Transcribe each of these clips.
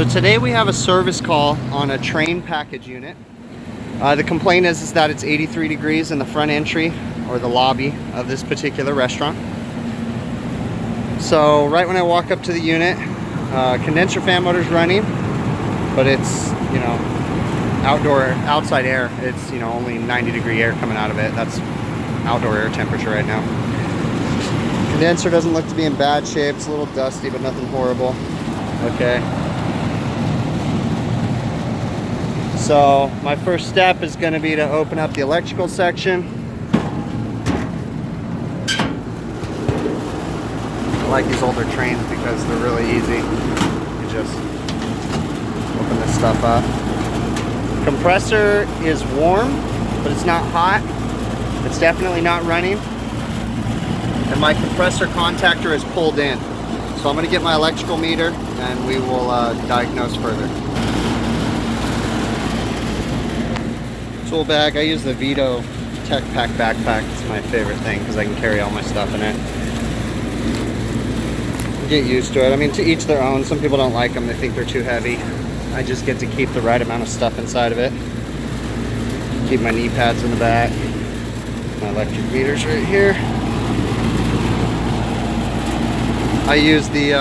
So today we have a service call on a Trane Package unit. The complaint is that it's 83 degrees in the front entry or the lobby of this particular restaurant. So right when I walk up to the unit, condenser fan motor's running, but it's, outside air. It's, only 90 degree air coming out of it. That's outdoor air temperature right now. Condenser doesn't look to be in bad shape. It's a little dusty, but nothing horrible. Okay. So my first step is going to be to open up the electrical section. I like these older Tranes because they're really easy. You just open this stuff up. Compressor is warm, but it's not hot. It's definitely not running. And my compressor contactor is pulled in. So I'm going to get my electrical meter and we will diagnose further. Tool bag, I use the Vito Tech Pack backpack. It's my favorite thing because I can carry all my stuff in it. Get used to it. I mean, to each their own. Some people don't like them. They think they're too heavy. I just get to keep the right amount of stuff inside of it. Keep my knee pads in the back. My electric meter's right here. I use the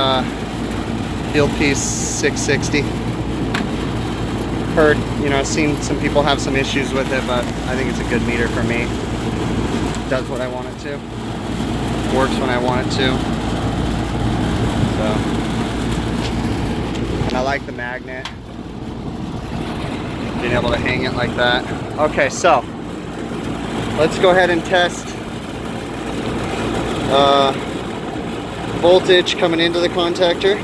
Fieldpiece 660. Heard, I've seen some people have some issues with it, but I think it's a good meter for me. It does what I want it to. Works when I want it to. So, and I like the magnet. Being able to hang it like that. Okay, so let's go ahead and test voltage coming into the contactor.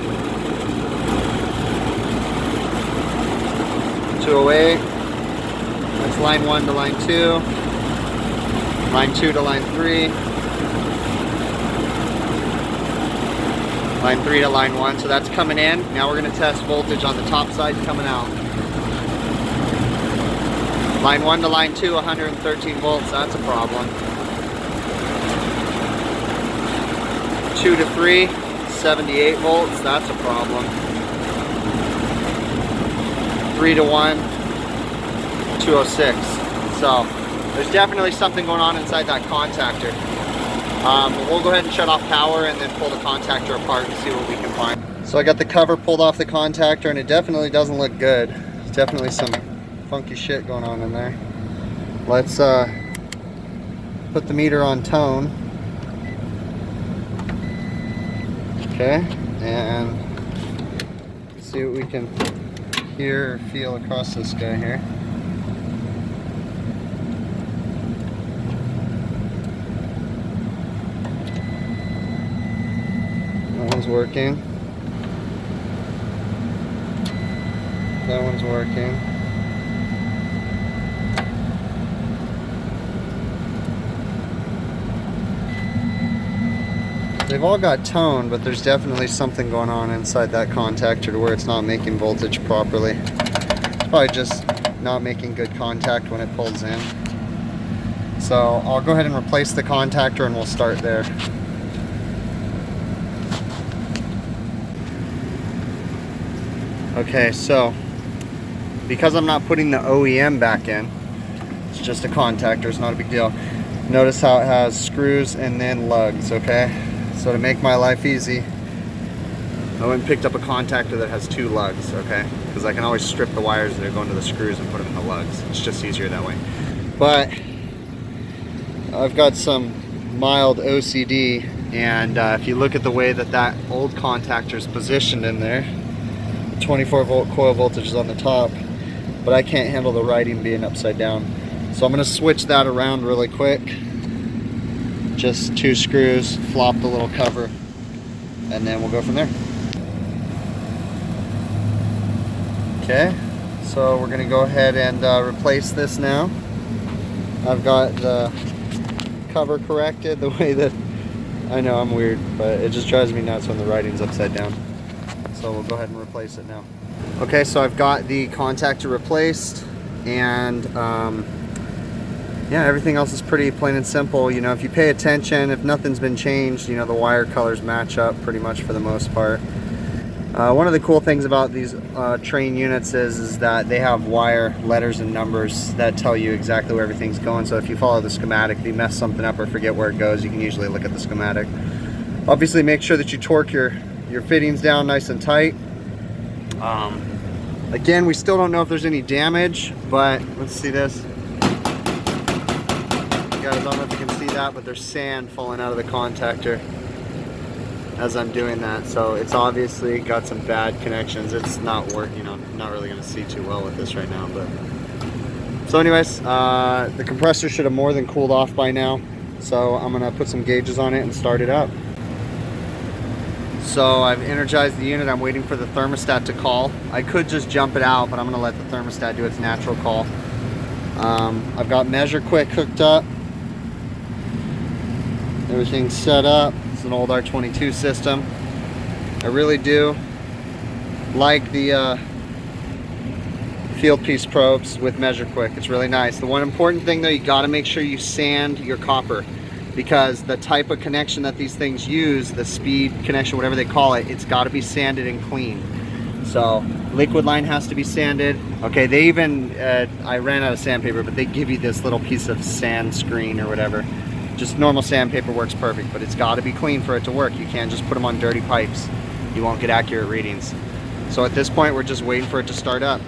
208. That's line 1 to line 2. Line 2 to line 3. Line 3 to line 1. So that's coming in. Now we're going to test voltage on the top side coming out. Line 1 to line 2, 113 volts. That's a problem. 2 to 3, 78 volts. That's a problem. 3 to 1, 206. So there's definitely something going on inside that contactor. We'll go ahead and shut off power and then pull the contactor apart and see what we can find. So I got the cover pulled off the contactor and it definitely doesn't look good. There's definitely some funky shit going on in there. Let's put the meter on tone. Okay, and see what we can hear or feel across this guy here. That one's working. That one's working. They've all got tone, but there's definitely something going on inside that contactor to where it's not making voltage properly. It's probably just not making good contact when it pulls in. So I'll go ahead and replace the contactor and we'll start there. Okay, so because I'm not putting the OEM back in, it's just a contactor, it's not a big deal. Notice how it has screws and then lugs, okay? So to make my life easy, I went and picked up a contactor that has 2 lugs, okay? Because I can always strip the wires that are going to the screws and put them in the lugs. It's just easier that way. But I've got some mild OCD, and if you look at the way that old contactor is positioned in there, 24 volt coil voltage is on the top, but I can't handle the writing being upside down. So I'm going to switch that around really quick. Just 2 screws, flop the little cover, and then we'll go from there. Okay, so we're going to go ahead and replace this now. I've got the cover corrected the way that, I know I'm weird, but it just drives me nuts when the writing's upside down. So we'll go ahead and replace it now. Okay, so I've got the contactor replaced, and yeah, everything else is pretty plain and simple. If you pay attention, if nothing's been changed, the wire colors match up pretty much for the most part. One of the cool things about these Trane units is that they have wire letters and numbers that tell you exactly where everything's going. So if you follow the schematic, if you mess something up or forget where it goes, you can usually look at the schematic. Obviously, make sure that you torque your fittings down nice and tight. Again, we still don't know if there's any damage, but let's see this. Guys, I don't know if you can see that, but there's sand falling out of the contactor as I'm doing that, so it's obviously got some bad connections. It's not working, you know, I'm not really going to see too well with this right now. But so anyways, the compressor should have more than cooled off by now, so I'm going to put some gauges on it and start it up. So I've energized the unit. I'm waiting for the thermostat to call. I could just jump it out, but I'm going to let the thermostat do its natural call. I've got Measure Quick hooked up. Everything's set up. It's an old R22 system. I really do like the field piece probes with Measure Quick. It's really nice. The one important thing though, you got to make sure you sand your copper, because the type of connection that these things use, the speed connection, whatever they call it, it's got to be sanded and clean. So liquid line has to be sanded. Okay, they even I ran out of sandpaper, but they give you this little piece of sand screen or whatever. Just normal sandpaper works perfect, but it's got to be clean for it to work. You can't just put them on dirty pipes. You won't get accurate readings. So at this point, we're just waiting for it to start up.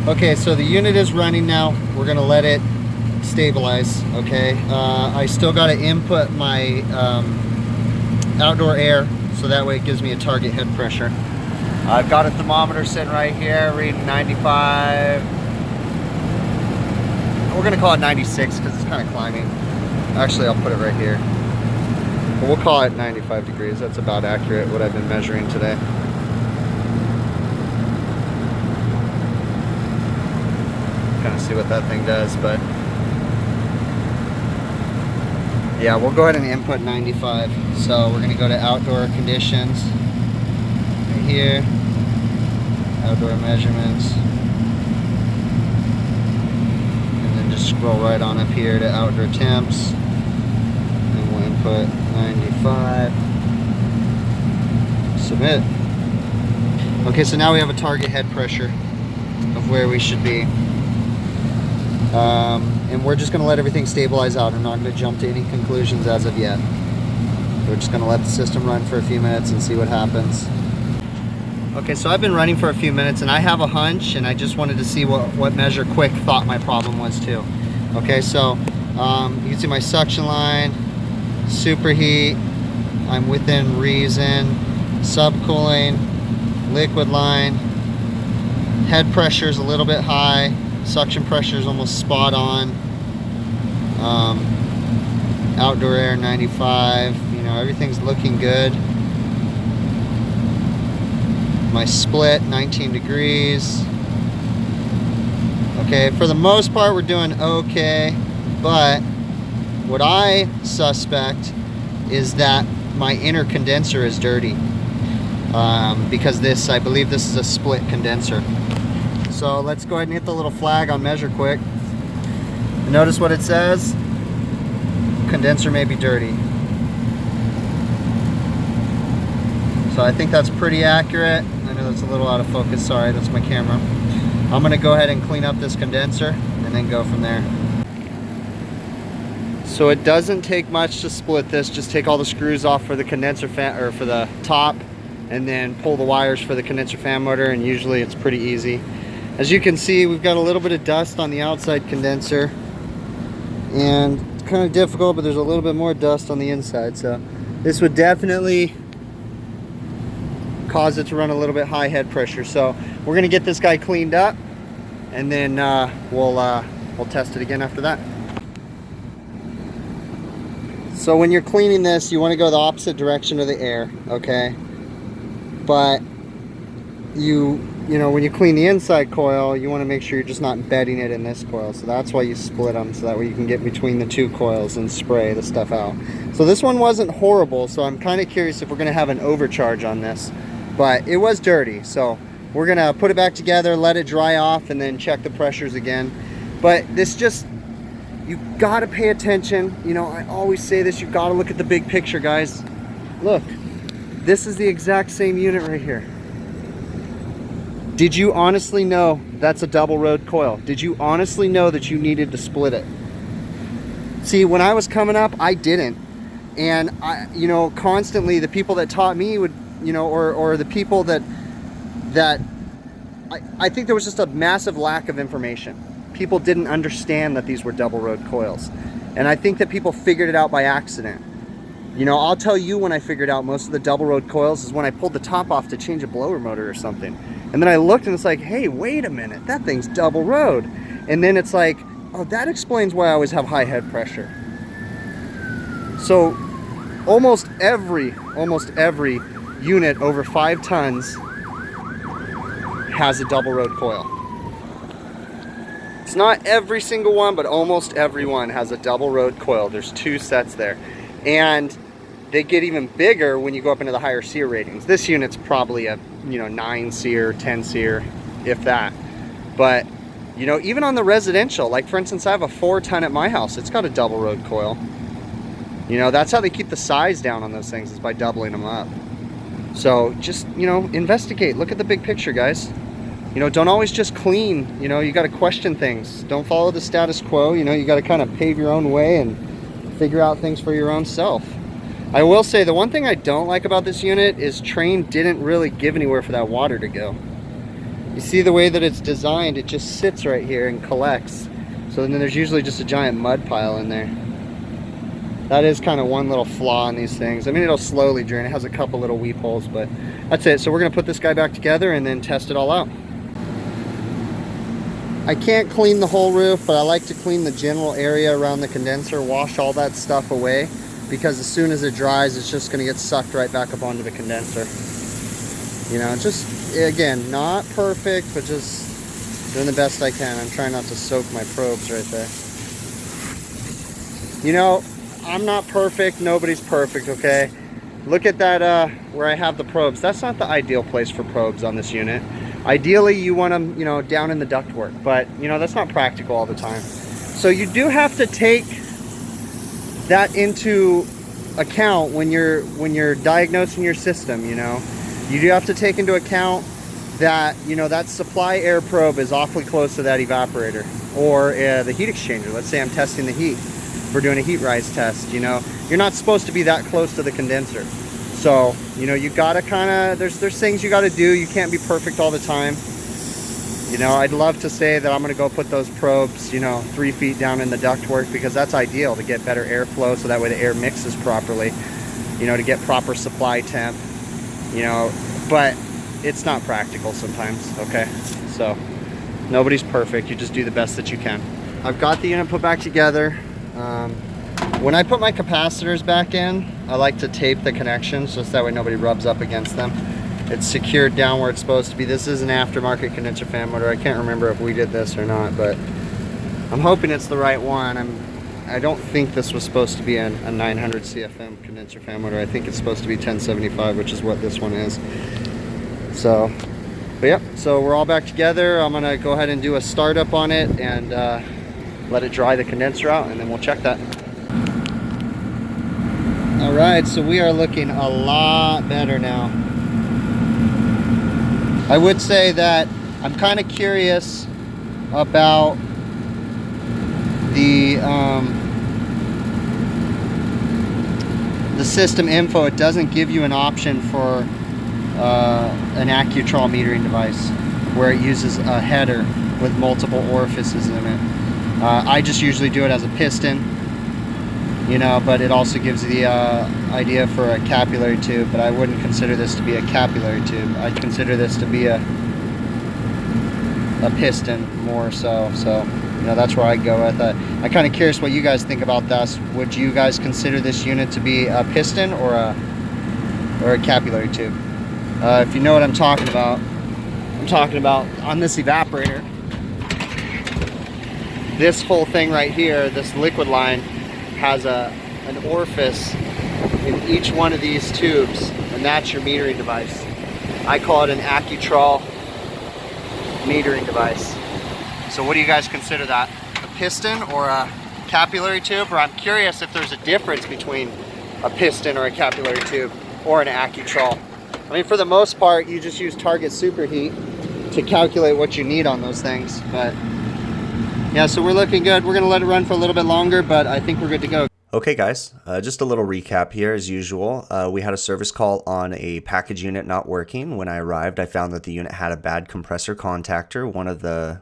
Okay, so the unit is running now. We're gonna let it stabilize, okay? I still got to input my outdoor air, so that way it gives me a target head pressure. I've got a thermometer sitting right here, reading 95. We're gonna call it 96 because it's kind of climbing. Actually, I'll put it right here. But we'll call it 95 degrees. That's about accurate, what I've been measuring today. Kind of see what that thing does, but yeah, we'll go ahead and input 95. So we're gonna go to outdoor conditions right here, outdoor measurements. Scroll right on up here to outdoor temps, and we'll input 95, submit. Okay, so now we have a target head pressure of where we should be, and we're just going to let everything stabilize out. I'm not going to jump to any conclusions as of yet. We're just going to let the system run for a few minutes and see what happens. Okay, so I've been running for a few minutes and I have a hunch, and I just wanted to see what Measure Quick thought my problem was too. Okay, so you can see my suction line, superheat, I'm within reason, subcooling, liquid line, head pressure is a little bit high, suction pressure is almost spot on, outdoor air 95, you know, everything's looking good. My split 19 degrees. Okay, for the most part we're doing okay, but what I suspect is that my inner condenser is dirty, because I believe this is a split condenser. So let's go ahead and hit the little flag on Measure Quick. Notice what it says: condenser may be dirty. So I think that's pretty accurate. I know that's a little out of focus, sorry, that's my camera. I'm gonna go ahead and clean up this condenser and then go from there. So it doesn't take much to split this. Just take all the screws off for the condenser fan, or for the top, and then pull the wires for the condenser fan motor, and usually it's pretty easy. As you can see, we've got a little bit of dust on the outside condenser, and it's kind of difficult, but there's a little bit more dust on the inside. So this would definitely cause it to run a little bit high head pressure. So we're gonna get this guy cleaned up, and then we'll test it again after that. So when you're cleaning this, you want to go the opposite direction of the air, okay? But you know, when you clean the inside coil, you want to make sure you're just not embedding it in this coil. So that's why you split them, so that way you can get between the two coils and spray the stuff out. So this one wasn't horrible, so I'm kind of curious if we're going to have an overcharge on this. But it was dirty, so we're going to put it back together, let it dry off, and then check the pressures again. But this just, you got to pay attention. You know, I always say this, you got to look at the big picture, guys. Look, This is the exact same unit right here. Did you honestly know that's a double road coil? Did you honestly know that you needed to split it? See, when I was coming up, I didn't. And I, you know, constantly the people that taught me would, you know, or the people that I think there was just a massive lack of information. People didn't understand that these were double road coils. And I think that people figured it out by accident. You know, I'll tell you when I figured out most of the double road coils is when I pulled the top off to change a blower motor or something. And then I looked and it's like, hey, wait a minute, that thing's double road. And then it's like, oh, that explains why I always have high head pressure. So almost every unit over 5 tons has a double road coil. It's not every single one, but almost every one has a double road coil. There's 2 sets there. And they get even bigger when you go up into the higher SEER ratings. This unit's probably a, you know, 9 SEER, 10 SEER, if that. But, you know, even on the residential, like for instance, I have a 4-ton at my house. It's got a double road coil. You know, that's how they keep the size down on those things, is by doubling them up. So just, you know, investigate. Look at the big picture, guys. You know, don't always just clean. You know, you got to question things. Don't follow the status quo. You know, you got to kind of pave your own way and figure out things for your own self. I will say the one thing I don't like about this unit is Trane didn't really give anywhere for that water to go. You see the way that it's designed, it just sits right here and collects. So then there's usually just a giant mud pile in there. That is kind of one little flaw in these things. I mean, it'll slowly drain. It has a couple little weep holes, but that's it. So we're gonna put this guy back together and then test it all out. I can't clean the whole roof, but I like to clean the general area around the condenser, wash all that stuff away, because as soon as it dries, it's just gonna get sucked right back up onto the condenser. You know, just, again, not perfect, but just doing the best I can. I'm trying not to soak my probes right there. You know, I'm not perfect, nobody's perfect, okay? Look at that, where I have the probes. That's not the ideal place for probes on this unit. Ideally, you want them, you know, down in the ductwork, but, you know, that's not practical all the time. So you do have to take that into account when you're diagnosing your system, you know. You do have to take into account that, you know, that supply air probe is awfully close to that evaporator or the heat exchanger. Let's say I'm testing the heat. We're doing a heat rise test, you know. You're not supposed to be that close to the condenser. So, you know, you gotta kinda, there's things you gotta do. You can't be perfect all the time. You know, I'd love to say that I'm gonna go put those probes, you know, 3 feet down in the ductwork, because that's ideal to get better airflow, so that way the air mixes properly, you know, to get proper supply temp, you know, but it's not practical sometimes, okay? So, nobody's perfect. You just do the best that you can. I've got the unit put back together. When I put my capacitors back in, I like to tape the connections just that way nobody rubs up against them. It's secured down where it's supposed to be. This is an aftermarket condenser fan motor. I can't remember if we did this or not, but I'm hoping it's the right one. I don't think this was supposed to be a 900 CFM condenser fan motor. I think it's supposed to be 1075, which is what this one is. So, but yeah, so we're all back together. I'm gonna go ahead and do a startup on it and let it dry the condenser out, and then we'll check that. All right, so we are looking a lot better now. I would say that I'm kind of curious about the system info. It doesn't give you an option for an AccuTrol metering device where it uses a header with multiple orifices in it. I just usually do it as a piston, you know, but it also gives you the idea for a capillary tube, but I wouldn't consider this to be a capillary tube. I'd consider this to be a piston more so. So, you know, that's where I go with it. I'm kind of curious what you guys think about this. Would you guys consider this unit to be a piston or a capillary tube? If you know what I'm talking about on this evaporator. This whole thing right here, this liquid line, has an orifice in each one of these tubes, and that's your metering device. I call it an AccuTrol metering device. So what do you guys consider that? A piston or a capillary tube? Or I'm curious if there's a difference between a piston or a capillary tube, or an AccuTrol. I mean, for the most part, you just use target superheat to calculate what you need on those things. But yeah, so we're looking good. We're gonna let it run for a little bit longer, but I think we're good to go. Okay guys, just a little recap here as usual. We had a service call on a package unit not working. When I arrived, I found that the unit had a bad compressor contactor. One of the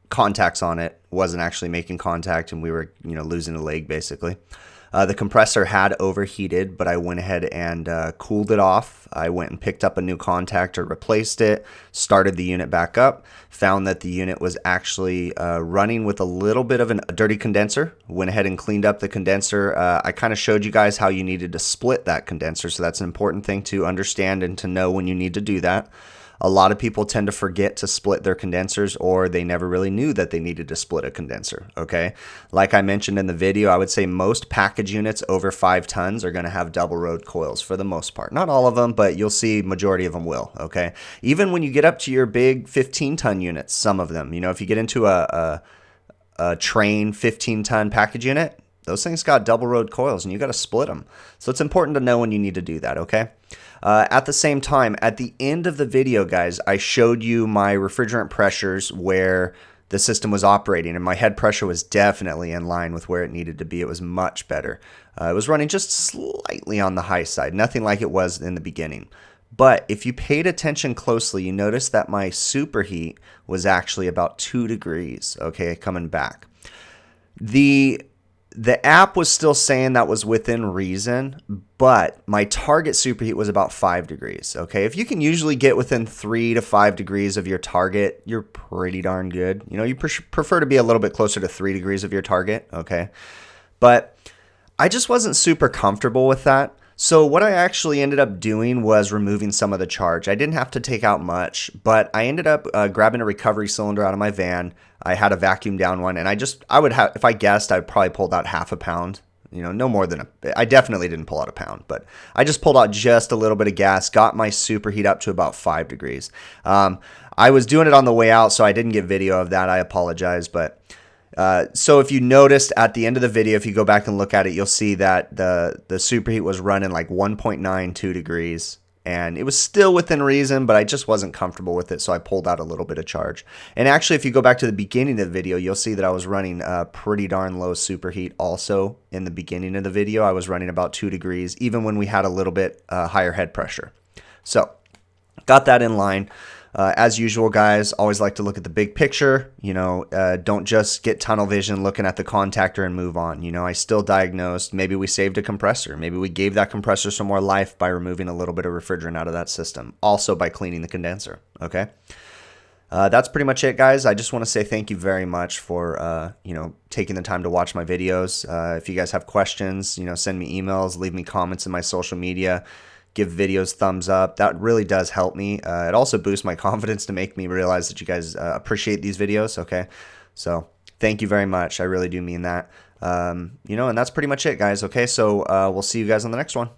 contacts on it wasn't actually making contact, and we were losing a leg basically. The compressor had overheated, but I went ahead and cooled it off. I went and picked up a new contactor, replaced it, started the unit back up, found that the unit was actually running with a little bit of a dirty condenser. Went ahead and cleaned up the condenser. I kind of showed you guys how you needed to split that condenser, so that's an important thing to understand and to know when you need to do that. A lot of people tend to forget to split their condensers, or they never really knew that they needed to split a condenser, okay? Like I mentioned in the video, I would say most package units over 5 tons are going to have double road coils for the most part. Not all of them, but you'll see majority of them will, okay? Even when you get up to your big 15-ton units, some of them, if you get into a Trane 15-ton package unit, those things got double road coils and you got to split them. So it's important to know when you need to do that, okay? At the same time, at the end of the video, guys, I showed you my refrigerant pressures where the system was operating, and my head pressure was definitely in line with where it needed to be. It was much better. It was running just slightly on the high side, nothing like it was in the beginning. But if you paid attention closely, you noticed that my superheat was actually about 2 degrees, okay, coming back. The app was still saying that was within reason, but my target superheat was about 5 degrees, okay? If you can usually get within 3 to 5 degrees of your target, you're pretty darn good. You prefer to be a little bit closer to 3 degrees of your target, okay? But I just wasn't super comfortable with that. So what I actually ended up doing was removing some of the charge. I didn't have to take out much, but I ended up grabbing a recovery cylinder out of my van. I had a vacuum down one, and I would have, if I guessed, I probably pulled out half a pound. No more than I definitely didn't pull out a pound, but I just pulled out just a little bit of gas, got my superheat up to about 5 degrees. I was doing it on the way out, so I didn't get video of that. I apologize, but so if you noticed at the end of the video, if you go back and look at it, you'll see that the superheat was running like 1.92 degrees, and it was still within reason, but I just wasn't comfortable with it, so I pulled out a little bit of charge. And actually, if you go back to the beginning of the video, you'll see that I was running pretty darn low superheat also in the beginning of the video. I was running about 2 degrees, even when we had a little bit higher head pressure. So got that in line. As usual, guys, always like to look at the big picture. Don't just get tunnel vision looking at the contactor and move on. I still diagnosed. Maybe we saved a compressor. Maybe we gave that compressor some more life by removing a little bit of refrigerant out of that system. Also by cleaning the condenser. Okay. That's pretty much it, guys. I just want to say thank you very much for taking the time to watch my videos. If you guys have questions, send me emails, leave me comments in my social media. Give videos thumbs up. That really does help me. It also boosts my confidence to make me realize that you guys appreciate these videos, okay? So thank you very much. I really do mean that. And that's pretty much it, guys, okay? So we'll see you guys on the next one.